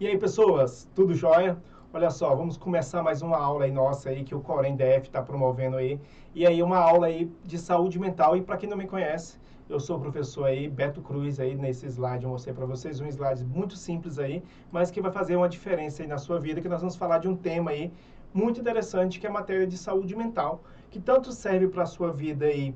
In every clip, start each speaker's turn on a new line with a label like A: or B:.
A: E aí, pessoas, tudo jóia? Olha só, vamos começar mais uma aula aí nossa aí que o Corém DF está promovendo aí. E aí uma aula aí de saúde mental. E para quem não me conhece, eu sou o professor aí, Beto Cruz, aí nesse slide eu mostrei para vocês um slide muito simples aí, mas que vai fazer uma diferença aí na sua vida, que nós vamos falar de um tema aí muito interessante, que é a matéria de saúde mental, que tanto serve para a sua vida aí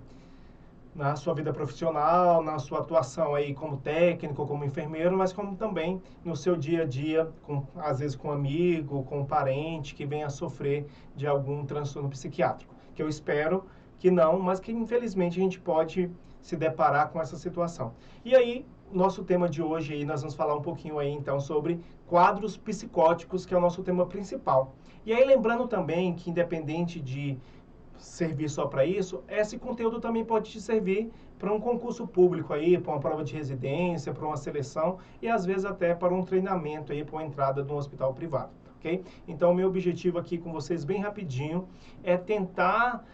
A: na sua vida profissional, na sua atuação aí como técnico, como enfermeiro, mas como também no seu dia a dia, às vezes com um amigo, com um parente que venha a sofrer de algum transtorno psiquiátrico, que eu espero que não, mas que infelizmente a gente pode se deparar com essa situação. E aí, nosso tema de hoje aí, nós vamos falar um pouquinho aí então sobre quadros psicóticos, que é o nosso tema principal. E aí lembrando também que independente de servir só para isso, esse conteúdo também pode te servir para um concurso público aí, para uma prova de residência, para uma seleção e às vezes até para um treinamento aí, para uma entrada no hospital privado, ok? Então, o meu objetivo aqui com vocês, bem rapidinho, é tentar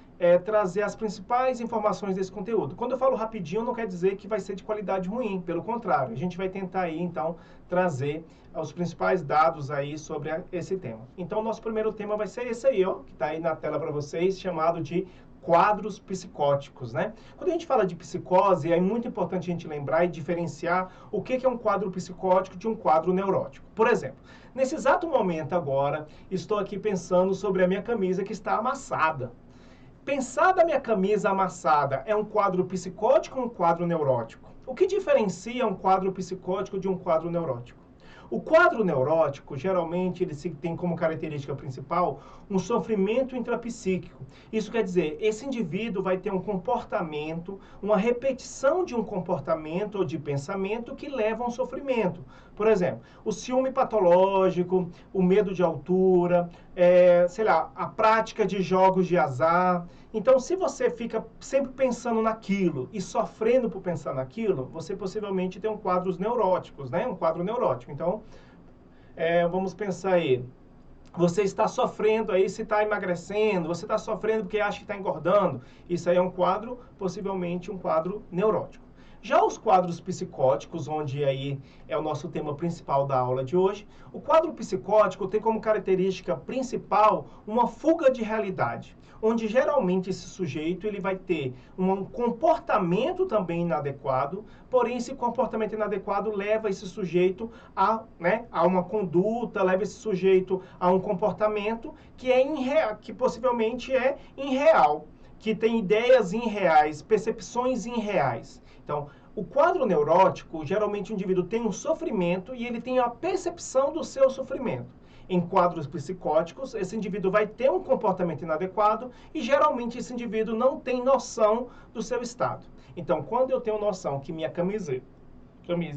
A: trazer as principais informações desse conteúdo. Quando eu falo rapidinho, não quer dizer que vai ser de qualidade ruim, pelo contrário, a gente vai tentar aí, então, trazer os principais dados aí sobre esse tema. Então, nosso primeiro tema vai ser esse aí, ó, que está aí na tela para vocês, chamado de quadros psicóticos, né? Quando a gente fala de psicose, é muito importante a gente lembrar e diferenciar o que é um quadro psicótico de um quadro neurótico. Por exemplo, nesse exato momento agora, estou aqui pensando sobre a minha camisa que está amassada. Pensar da minha camisa amassada é um quadro psicótico ou um quadro neurótico? O que diferencia um quadro psicótico de um quadro neurótico? O quadro neurótico, geralmente, ele tem como característica principal um sofrimento intrapsíquico. Isso quer dizer, esse indivíduo vai ter um comportamento, uma repetição de um comportamento ou de pensamento que leva a um sofrimento. Por exemplo, o ciúme patológico, o medo de altura, sei lá, a prática de jogos de azar. Então, se você fica sempre pensando naquilo e sofrendo por pensar naquilo, você possivelmente tem um quadro neuróticos, né? Um quadro neurótico. Então, vamos pensar aí. Você está sofrendo aí se está emagrecendo, você está sofrendo porque acha que está engordando. Isso aí é um quadro, possivelmente um quadro neurótico. Já os quadros psicóticos, onde aí é o nosso tema principal da aula de hoje, o quadro psicótico tem como característica principal uma fuga de realidade, onde geralmente esse sujeito ele vai ter um comportamento também inadequado, porém esse comportamento inadequado leva esse sujeito a uma conduta, leva esse sujeito a um comportamento que possivelmente é irreal, que tem ideias irreais, percepções irreais. Então, o quadro neurótico, geralmente o indivíduo tem um sofrimento e ele tem a percepção do seu sofrimento. Em quadros psicóticos, esse indivíduo vai ter um comportamento inadequado e geralmente esse indivíduo não tem noção do seu estado. Então, quando eu tenho noção que minha camisa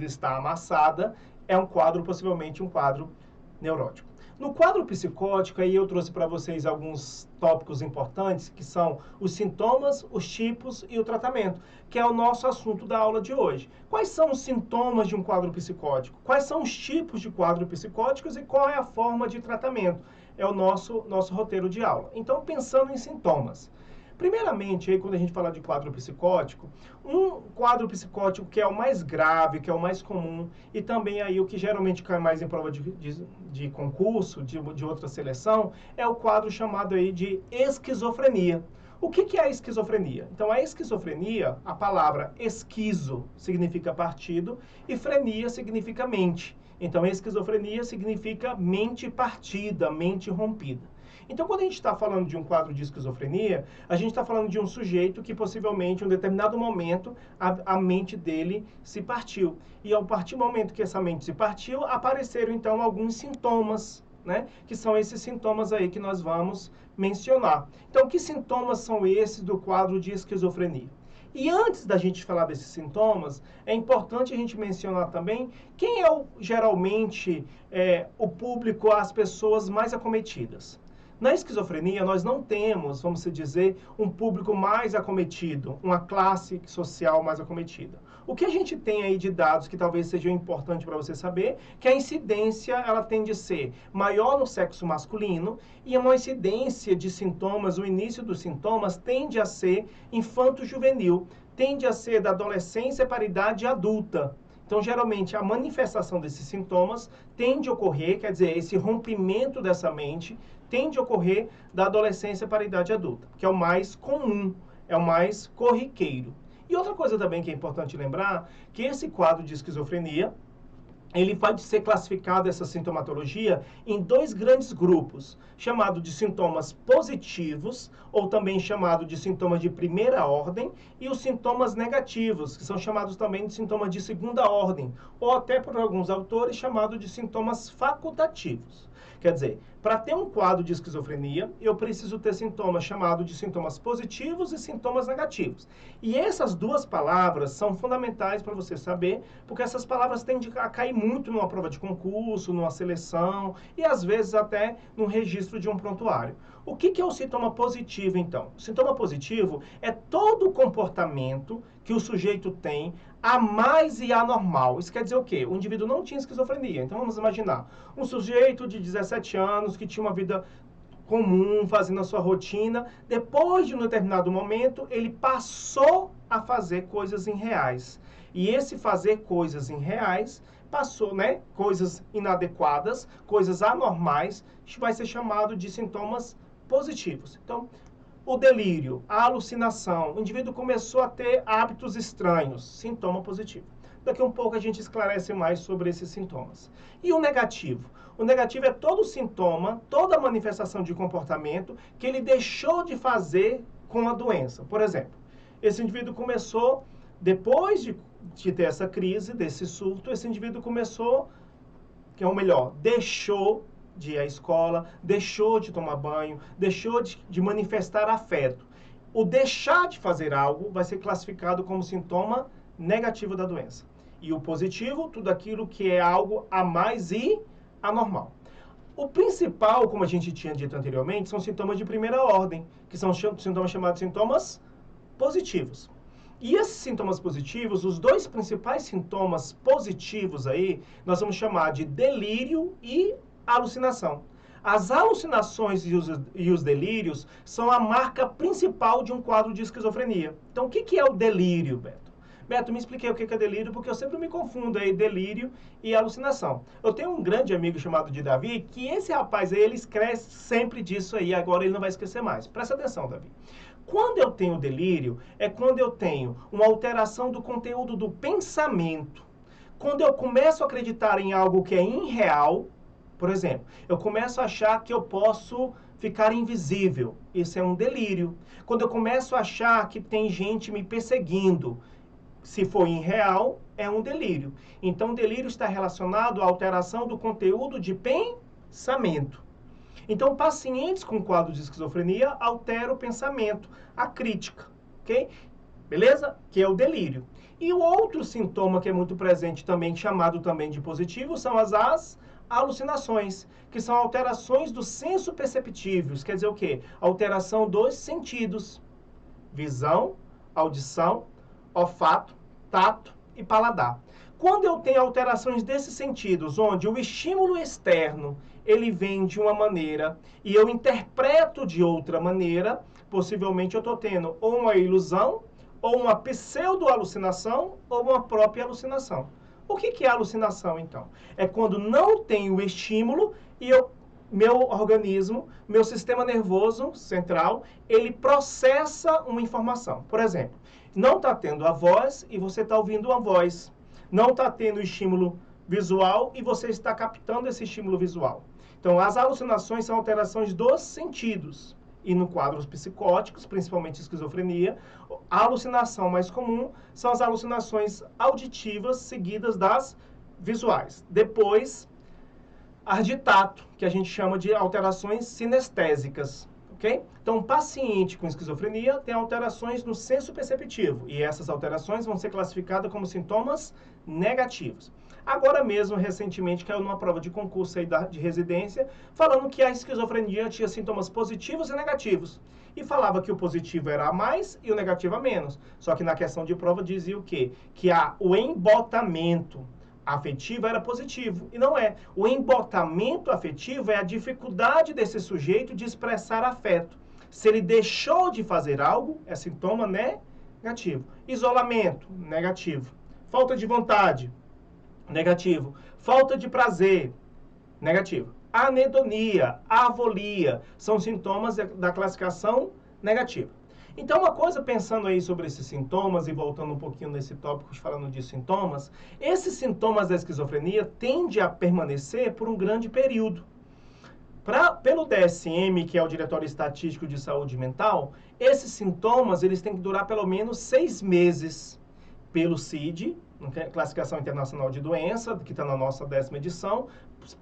A: está amassada, é um quadro, possivelmente um quadro neurótico. No quadro psicótico, aí eu trouxe para vocês alguns tópicos importantes, que são os sintomas, os tipos e o tratamento, que é o nosso assunto da aula de hoje. Quais são os sintomas de um quadro psicótico? Quais são os tipos de quadro psicóticos e qual é a forma de tratamento? É o nosso roteiro de aula. Então, pensando em sintomas. Primeiramente, aí, quando a gente fala de quadro psicótico, um quadro psicótico que é o mais grave, que é o mais comum, e também aí o que geralmente cai mais em prova de concurso, de outra seleção, é o quadro chamado aí de esquizofrenia. O que é a esquizofrenia? Então, a esquizofrenia, a palavra esquizo significa partido e frenia significa mente. Então, esquizofrenia significa mente partida, mente rompida. Então, quando a gente está falando de um quadro de esquizofrenia, a gente está falando de um sujeito que possivelmente, em um determinado momento, a mente dele se partiu. E ao partir do momento que essa mente se partiu, apareceram então alguns sintomas, né? Que são esses sintomas aí que nós vamos mencionar. Então, que sintomas são esses do quadro de esquizofrenia? E antes da gente falar desses sintomas, é importante a gente mencionar também quem é geralmente o público, as pessoas mais acometidas. Na esquizofrenia, nós não temos, vamos dizer, um público mais acometido, uma classe social mais acometida. O que a gente tem aí de dados que talvez seja importante para você saber, que a incidência ela tende a ser maior no sexo masculino e uma incidência de sintomas, o início dos sintomas tende a ser infanto-juvenil, tende a ser da adolescência para a idade adulta. Então, geralmente, a manifestação desses sintomas tende a ocorrer, quer dizer, esse rompimento dessa mente tende a ocorrer da adolescência para a idade adulta, que é o mais comum, é o mais corriqueiro. E outra coisa também que é importante lembrar, que esse quadro de esquizofrenia, ele pode ser classificado, essa sintomatologia, em dois grandes grupos, chamado de sintomas positivos, ou também chamado de sintomas de primeira ordem, e os sintomas negativos, que são chamados também de sintomas de segunda ordem, ou até por alguns autores chamado de sintomas facultativos. Quer dizer, para ter um quadro de esquizofrenia, eu preciso ter sintomas chamados de sintomas positivos e sintomas negativos. E essas duas palavras são fundamentais para você saber, porque essas palavras tendem a cair muito numa prova de concurso, numa seleção e às vezes até no registro de um prontuário. O que é o sintoma positivo, então? O sintoma positivo é todo o comportamento que o sujeito tem a mais e anormal. Isso quer dizer o quê? O indivíduo não tinha esquizofrenia. Então vamos imaginar um sujeito de 17 anos que tinha uma vida comum, fazendo a sua rotina. Depois de um determinado momento, ele passou a fazer coisas irreais. E esse fazer coisas irreais passou, né? Coisas inadequadas, coisas anormais, vai ser chamado de sintomas positivos. Então, o delírio, a alucinação, o indivíduo começou a ter hábitos estranhos, sintoma positivo. Daqui a um pouco a gente esclarece mais sobre esses sintomas. E o negativo? O negativo é todo sintoma, toda manifestação de comportamento que ele deixou de fazer com a doença. Por exemplo, esse indivíduo começou, depois de ter essa crise, desse surto, esse indivíduo começou, que é o melhor, deixou de ir à escola, deixou de tomar banho, deixou de manifestar afeto. O deixar de fazer algo vai ser classificado como sintoma negativo da doença. E o positivo, tudo aquilo que é algo a mais e anormal. O principal, como a gente tinha dito anteriormente, são sintomas de primeira ordem, que são sintomas chamados sintomas positivos. E esses sintomas positivos, os dois principais sintomas positivos aí, nós vamos chamar de delírio e alucinação. As alucinações e os delírios são a marca principal de um quadro de esquizofrenia. Então, o que é o delírio, Beto? Beto, me expliquei o que é delírio, porque eu sempre me confundo aí, delírio e alucinação. Eu tenho um grande amigo chamado de Davi, que esse rapaz aí, ele esquece sempre disso aí, agora ele não vai esquecer mais. Presta atenção, Davi. Quando eu tenho delírio, é quando eu tenho uma alteração do conteúdo do pensamento. Quando eu começo a acreditar em algo que é irreal. Por exemplo, eu começo a achar que eu posso ficar invisível. Isso é um delírio. Quando eu começo a achar que tem gente me perseguindo, se for irreal, é um delírio. Então, o delírio está relacionado à alteração do conteúdo de pensamento. Então, pacientes com quadro de esquizofrenia alteram o pensamento, a crítica, ok? Beleza? Que é o delírio. E o outro sintoma que é muito presente também, chamado também de positivo, são as alucinações, que são alterações do senso perceptível. Quer dizer o quê? Alteração dos sentidos. Visão, audição, olfato, tato e paladar. Quando eu tenho alterações desses sentidos, onde o estímulo externo, ele vem de uma maneira e eu interpreto de outra maneira, possivelmente eu estou tendo ou uma ilusão, ou uma pseudo-alucinação, ou uma própria alucinação. O que é alucinação, então? É quando não tem o estímulo e meu organismo, meu sistema nervoso central, ele processa uma informação. Por exemplo, não está tendo a voz e você está ouvindo uma voz. Não está tendo estímulo visual e você está captando esse estímulo visual. Então, as alucinações são alterações dos sentidos. E no quadros psicóticos, principalmente esquizofrenia, a alucinação mais comum são as alucinações auditivas seguidas das visuais. Depois, as de tato, que a gente chama de alterações sinestésicas. Okay? Então, um paciente com esquizofrenia tem alterações no senso perceptivo. E essas alterações vão ser classificadas como sintomas negativos. Agora mesmo, recentemente, caiu numa prova de concurso aí de residência, falando que a esquizofrenia tinha sintomas positivos e negativos. E falava que o positivo era a mais e o negativo a menos. Só que na questão de prova dizia o quê? Que o embotamento afetivo era positivo. E não é. O embotamento afetivo é a dificuldade desse sujeito de expressar afeto. Se ele deixou de fazer algo, é sintoma negativo. Isolamento, negativo. Falta de vontade, Negativo. Falta de prazer. Negativo. Anedonia, avolia, são sintomas da classificação negativa. Então, uma coisa, pensando aí sobre esses sintomas e voltando um pouquinho nesse tópico, falando de sintomas, esses sintomas da esquizofrenia tendem a permanecer por um grande período. Pelo DSM, que é o Diretório Estatístico de Saúde Mental, esses sintomas eles têm que durar pelo menos 6 meses. Pelo CID, Classificação Internacional de Doença, que está na nossa 10ª edição,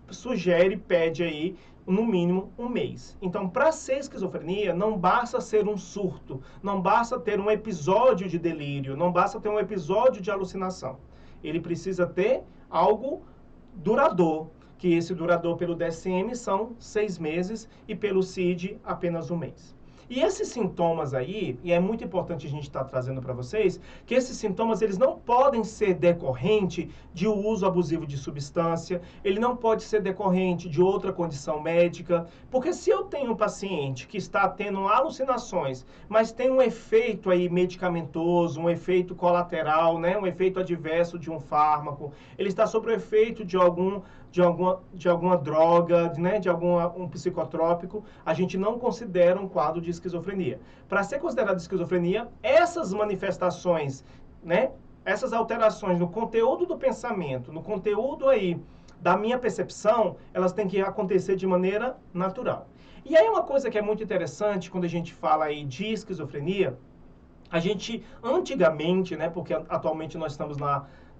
A: sugere, pede aí, no mínimo, 1 mês. Então, para ser esquizofrenia, não basta ser um surto, não basta ter um episódio de delírio, não basta ter um episódio de alucinação. Ele precisa ter algo duradouro, que esse duradouro pelo DSM são 6 meses e pelo CID apenas 1 mês. E esses sintomas aí, e é muito importante a gente estar trazendo para vocês, que esses sintomas eles não podem ser decorrente de uso abusivo de substância, ele não pode ser decorrente de outra condição médica, porque se eu tenho um paciente que está tendo alucinações, mas tem um efeito aí medicamentoso, um efeito colateral, né, um efeito adverso de um fármaco, ele está sob o efeito de alguma droga, né, de um psicotrópico, a gente não considera um quadro de esquizofrenia. Para ser considerado esquizofrenia, essas manifestações, né, essas alterações no conteúdo do pensamento, no conteúdo aí da minha percepção, elas têm que acontecer de maneira natural. E aí uma coisa que é muito interessante quando a gente fala aí de esquizofrenia, a gente antigamente, né, porque atualmente nós estamos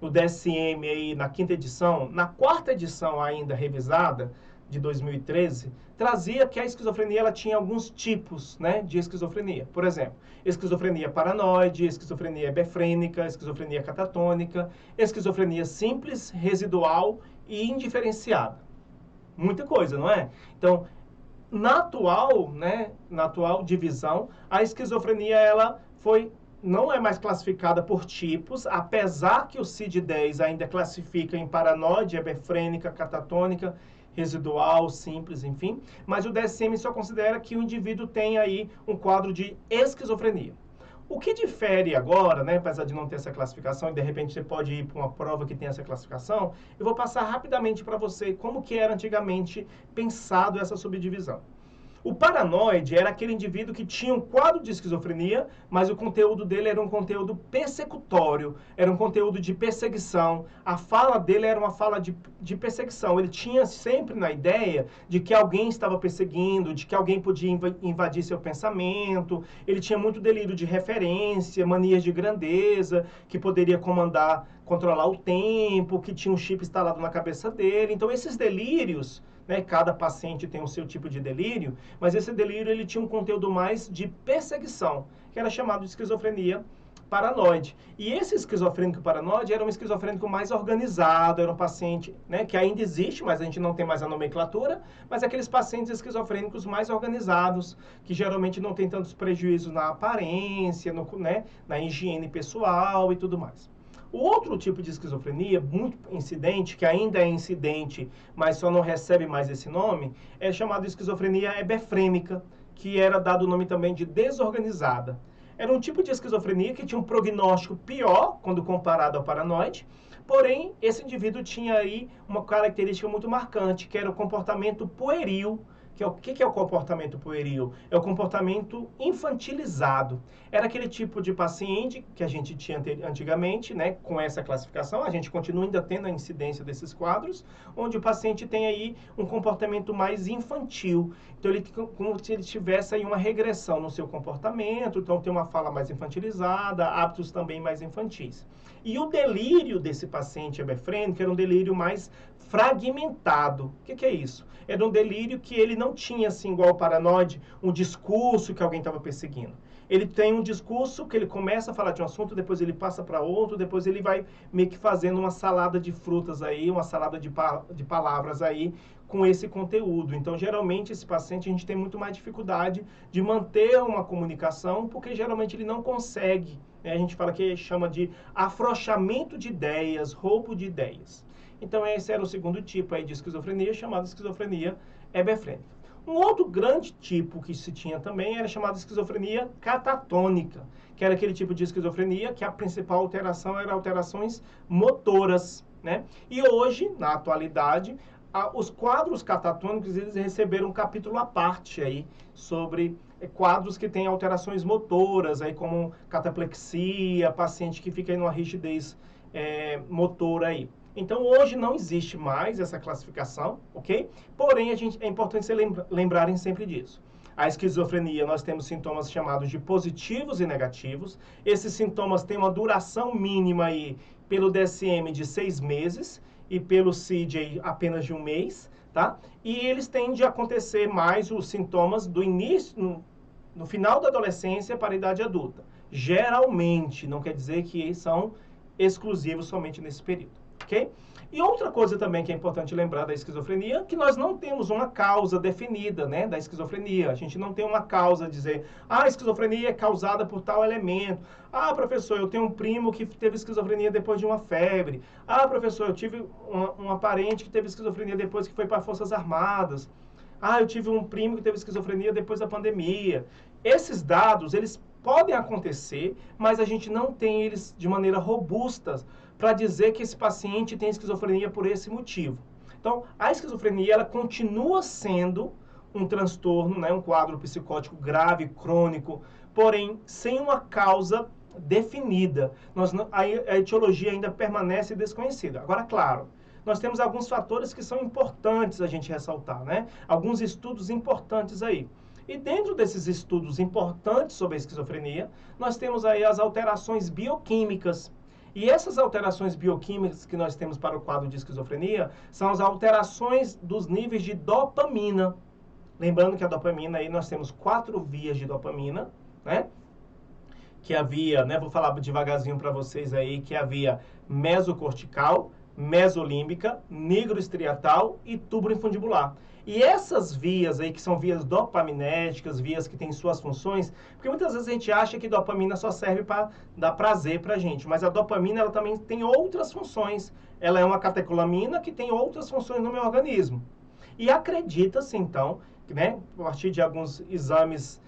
A: no DSM aí na 5ª edição, na 4ª edição ainda revisada, de 2013, trazia que a esquizofrenia ela tinha alguns tipos, né, de esquizofrenia. Por exemplo, esquizofrenia paranoide, esquizofrenia hebefrênica, esquizofrenia catatônica, esquizofrenia simples, residual e indiferenciada. Muita coisa, não é? Então, na atual divisão, a esquizofrenia ela não é mais classificada por tipos, apesar que o CID-10 ainda classifica em paranoide, hebefrênica, catatônica, residual, simples, enfim, mas o DSM só considera que o indivíduo tem aí um quadro de esquizofrenia. O que difere agora, né, apesar de não ter essa classificação, e de repente você pode ir para uma prova que tem essa classificação, eu vou passar rapidamente para você como que era antigamente pensado essa subdivisão. O paranoide era aquele indivíduo que tinha um quadro de esquizofrenia, mas o conteúdo dele era um conteúdo persecutório, era um conteúdo de perseguição. A fala dele era uma fala de perseguição. Ele tinha sempre na ideia de que alguém estava perseguindo, de que alguém podia invadir seu pensamento. Ele tinha muito delírio de referência, manias de grandeza, que poderia controlar o tempo, que tinha um chip instalado na cabeça dele. Então, esses delírios, né, cada paciente tem o seu tipo de delírio, mas esse delírio ele tinha um conteúdo mais de perseguição, que era chamado de esquizofrenia paranoide. E esse esquizofrênico paranoide era um esquizofrênico mais organizado, era um paciente, né, que ainda existe, mas a gente não tem mais a nomenclatura, mas aqueles pacientes esquizofrênicos mais organizados, que geralmente não tem tantos prejuízos na aparência, né, na higiene pessoal e tudo mais. O outro tipo de esquizofrenia, muito incidente, que ainda é incidente, mas só não recebe mais esse nome, é chamado de esquizofrenia hebefrênica, que era dado o nome também de desorganizada. Era um tipo de esquizofrenia que tinha um prognóstico pior quando comparado ao paranoide, porém, esse indivíduo tinha aí uma característica muito marcante, que era o comportamento pueril. O que é o comportamento pueril? É o comportamento infantilizado. Era aquele tipo de paciente que a gente tinha antigamente, né, com essa classificação, a gente continua ainda tendo a incidência desses quadros, onde o paciente tem aí um comportamento mais infantil. Então, ele como se ele tivesse aí uma regressão no seu comportamento, então tem uma fala mais infantilizada, hábitos também mais infantis. E o delírio desse paciente hebefrênico era um delírio mais fragmentado. O que é isso? Era um delírio que ele não tinha, assim, igual o paranoide, um discurso que alguém estava perseguindo. Ele tem um discurso que ele começa a falar de um assunto, depois ele passa para outro, depois ele vai meio que fazendo uma salada de frutas aí, uma salada de palavras aí, com esse conteúdo. Então, geralmente, esse paciente, a gente tem muito mais dificuldade de manter uma comunicação, porque geralmente ele não consegue, né? A gente chama de afrouxamento de ideias, roubo de ideias. Então, esse era o segundo tipo aí de esquizofrenia, chamado esquizofrenia hebefrênica. Um outro grande tipo que se tinha também era chamado de esquizofrenia catatônica, que era aquele tipo de esquizofrenia que a principal alteração era alterações motoras. né? E hoje, na atualidade, os quadros catatônicos, eles receberam um capítulo à parte aí sobre quadros que têm alterações motoras, aí como cataplexia, paciente que fica em uma rigidez motora aí. Então, hoje não existe mais essa classificação, ok? Porém, é importante vocês lembrarem sempre disso. A esquizofrenia, nós temos sintomas chamados de positivos e negativos. Esses sintomas têm uma duração mínima aí, pelo DSM, de 6 meses e pelo CID apenas de 1 mês, tá? E eles tendem a acontecer mais os sintomas do início, no final da adolescência para a idade adulta. Geralmente, não quer dizer que são exclusivos somente nesse período, ok? E outra coisa também que é importante lembrar da esquizofrenia, que nós não temos uma causa definida, né, da esquizofrenia. A gente não tem uma causa, dizer, a esquizofrenia é causada por tal elemento. Ah, professor, eu tenho um primo que teve esquizofrenia depois de uma febre. Ah, professor, eu tive uma parente que teve esquizofrenia depois que foi para as Forças Armadas. Ah, eu tive um primo que teve esquizofrenia depois da pandemia. Esses dados, eles podem acontecer, mas a gente não tem eles de maneira robusta para dizer que esse paciente tem esquizofrenia por esse motivo. Então, a esquizofrenia, ela continua sendo um transtorno, né, um quadro psicótico grave, crônico, porém, sem uma causa definida. A etiologia ainda permanece desconhecida. Agora, claro, nós temos alguns fatores que são importantes a gente ressaltar, né? Alguns estudos importantes aí. E dentro desses estudos importantes sobre a esquizofrenia, nós temos aí as alterações bioquímicas. E essas alterações bioquímicas que nós temos para o quadro de esquizofrenia são as alterações dos níveis de dopamina. Lembrando que a dopamina aí nós temos 4 vias de dopamina, né? Que é a via, né? Vou falar devagarzinho para vocês aí, que é a via mesocortical, mesolímbica, nigroestriatal e tuberoinfundibular. E essas vias aí, que são vias dopaminérgicas, vias que têm suas funções, porque muitas vezes a gente acha que dopamina só serve para dar prazer para a gente, mas a dopamina ela também tem outras funções. Ela é uma catecolamina que tem outras funções no meu organismo. E acredita-se, então, né, a partir de alguns exames,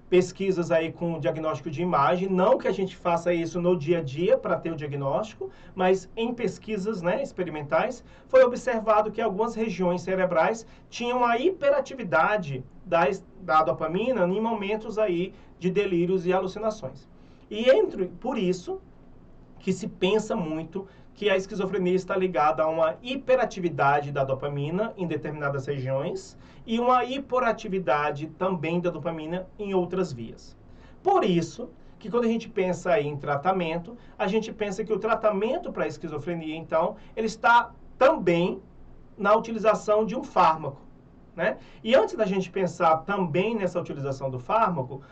A: pesquisas aí com diagnóstico de imagem, não que a gente faça isso no dia a dia para ter o diagnóstico, mas em pesquisas, né, experimentais, foi observado que algumas regiões cerebrais tinham a hiperatividade da dopamina em momentos aí de delírios e alucinações. E por isso que se pensa muito que a esquizofrenia está ligada a uma hiperatividade da dopamina em determinadas regiões e uma hiperatividade também da dopamina em outras vias. Por isso que quando a gente pensa aí em tratamento, a gente pensa que o tratamento para a esquizofrenia, então, ele está também na utilização de um fármaco, né? E antes da gente pensar também nessa utilização do fármaco,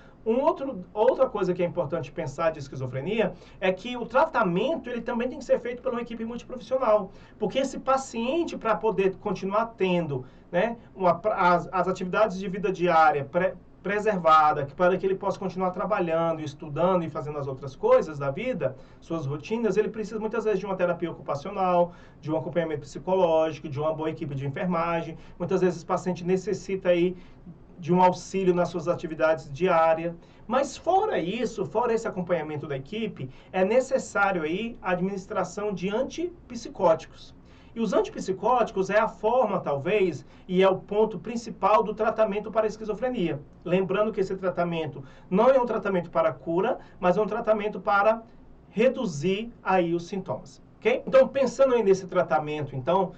A: outra coisa que é importante pensar de esquizofrenia é que o tratamento ele também tem que ser feito por uma equipe multiprofissional, porque esse paciente, para poder continuar tendo, né, as atividades de vida diária preservada, para que ele possa continuar trabalhando, estudando e fazendo as outras coisas da vida, suas rotinas, ele precisa muitas vezes de uma terapia ocupacional, de um acompanhamento psicológico, de uma boa equipe de enfermagem. Muitas vezes o paciente necessita aí de um auxílio nas suas atividades diárias. Mas fora isso, fora esse acompanhamento da equipe, é necessário aí a administração de antipsicóticos. E os antipsicóticos é a forma, talvez, e é o ponto principal do tratamento para a esquizofrenia. Lembrando que esse tratamento não é um tratamento para cura, mas é um tratamento para reduzir aí os sintomas, ok? Então, pensando aí nesse tratamento, então,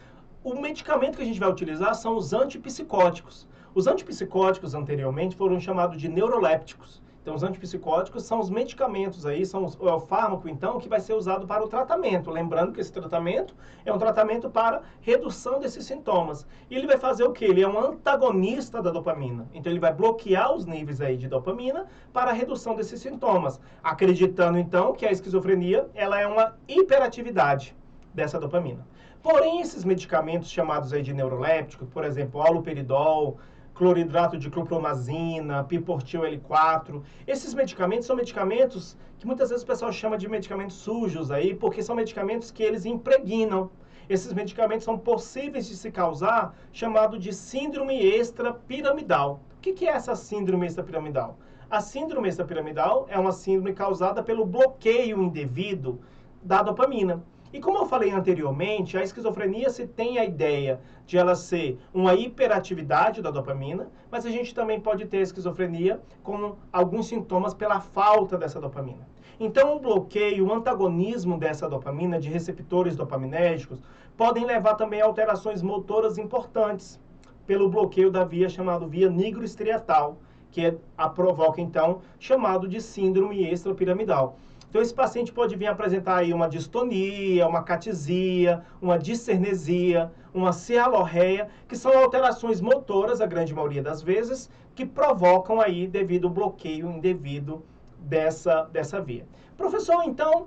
A: o medicamento que a gente vai utilizar são os antipsicóticos. Os antipsicóticos anteriormente foram chamados de neurolépticos. Então, os antipsicóticos são os medicamentos aí, é o fármaco, então, que vai ser usado para o tratamento. Lembrando que esse tratamento é um tratamento para redução desses sintomas. E ele vai fazer o quê? Ele é um antagonista da dopamina. Então, ele vai bloquear os níveis aí de dopamina para a redução desses sintomas. Acreditando, então, que a esquizofrenia, ela é uma hiperatividade dessa dopamina. Porém, esses medicamentos chamados aí de neurolépticos, por exemplo, haloperidol, cloridrato de clorpromazina, piportil L4. Esses medicamentos são medicamentos que muitas vezes o pessoal chama de medicamentos sujos aí, porque são medicamentos que eles impregnam. Esses medicamentos são possíveis de se causar, chamado de síndrome extrapiramidal. O que é essa síndrome extrapiramidal? A síndrome extrapiramidal é uma síndrome causada pelo bloqueio indevido da dopamina. E como eu falei anteriormente, a esquizofrenia se tem a ideia de ela ser uma hiperatividade da dopamina, mas a gente também pode ter esquizofrenia com alguns sintomas pela falta dessa dopamina. Então, o bloqueio, o antagonismo dessa dopamina, de receptores dopaminérgicos, podem levar também a alterações motoras importantes pelo bloqueio da via chamada via nigroestriatal, que a provoca, então, chamado de síndrome extrapiramidal. Então, esse paciente pode vir apresentar aí uma distonia, uma catisia, uma discernesia, uma cialorreia, que são alterações motoras, a grande maioria das vezes, que provocam aí devido ao bloqueio indevido dessa via. Professor, então,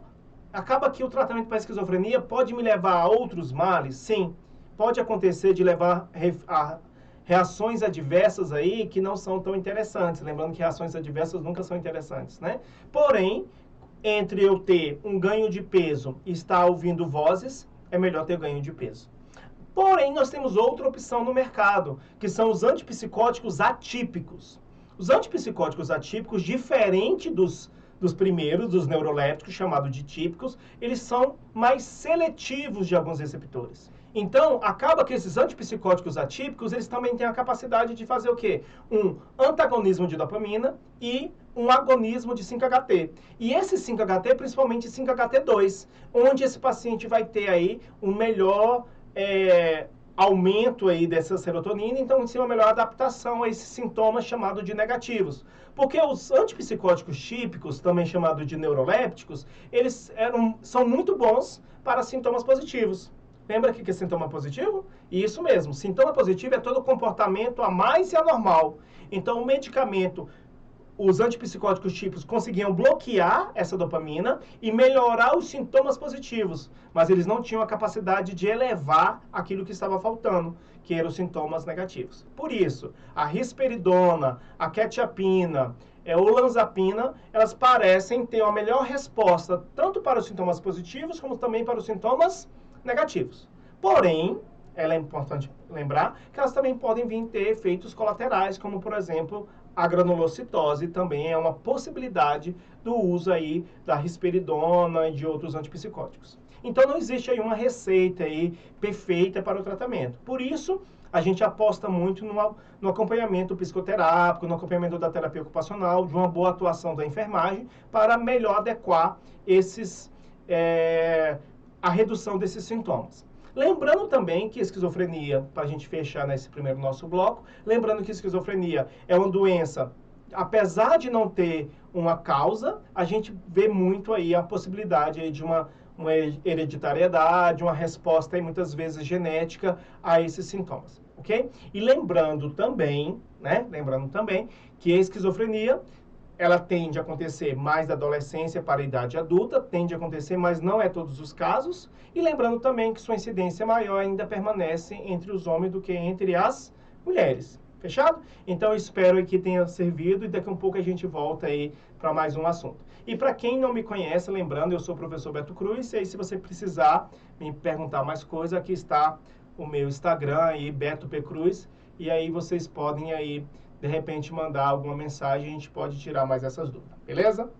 A: acaba que o tratamento para a esquizofrenia pode me levar a outros males? Sim, pode acontecer de levar a reações adversas aí que não são tão interessantes. Lembrando que reações adversas nunca são interessantes, né? Porém, entre eu ter um ganho de peso e estar ouvindo vozes, é melhor ter ganho de peso. Porém, nós temos outra opção no mercado, que são os antipsicóticos atípicos. Os antipsicóticos atípicos, diferente dos primeiros, dos neurolépticos, chamados de típicos, eles são mais seletivos de alguns receptores. Então, acaba que esses antipsicóticos atípicos, eles também têm a capacidade de fazer o quê? Um antagonismo de dopamina e um agonismo de 5-HT. E esse 5-HT, principalmente 5-HT2, onde esse paciente vai ter aí um melhor aumento aí dessa serotonina, então em si uma melhor adaptação a esses sintomas chamados de negativos. Porque os antipsicóticos típicos, também chamados de neurolépticos, eles são muito bons para sintomas positivos. Lembra o que é sintoma positivo? Isso mesmo, sintoma positivo é todo comportamento a mais e anormal. Então o medicamento, os antipsicóticos típicos conseguiam bloquear essa dopamina e melhorar os sintomas positivos, mas eles não tinham a capacidade de elevar aquilo que estava faltando, que eram os sintomas negativos. Por isso, a risperidona, a quetiapina, olanzapina, elas parecem ter uma melhor resposta tanto para os sintomas positivos como também para os sintomas negativos. Porém, é importante lembrar que elas também podem vir ter efeitos colaterais, como por exemplo, a granulocitose também é uma possibilidade do uso aí da risperidona e de outros antipsicóticos. Então não existe aí uma receita aí perfeita para o tratamento. Por isso, a gente aposta muito no acompanhamento psicoterápico, no acompanhamento da terapia ocupacional, de uma boa atuação da enfermagem, para melhor adequar a redução desses sintomas. Lembrando também que a esquizofrenia, para a gente fechar nesse primeiro nosso bloco, lembrando que a esquizofrenia é uma doença, apesar de não ter uma causa, a gente vê muito aí a possibilidade aí de uma hereditariedade, uma resposta aí muitas vezes genética a esses sintomas, ok? E lembrando também que a esquizofrenia ela tende a acontecer mais da adolescência para a idade adulta, tende a acontecer, mas não é todos os casos. E lembrando também que sua incidência maior ainda permanece entre os homens do que entre as mulheres. Fechado? Então, eu espero que tenha servido e daqui a um pouco a gente volta aí para mais um assunto. E para quem não me conhece, lembrando, eu sou o professor Beto Cruz, e aí se você precisar me perguntar mais coisa, aqui está o meu Instagram aí, Beto P. Cruz, e aí vocês podem aí de repente mandar alguma mensagem, a gente pode tirar mais essas dúvidas, beleza?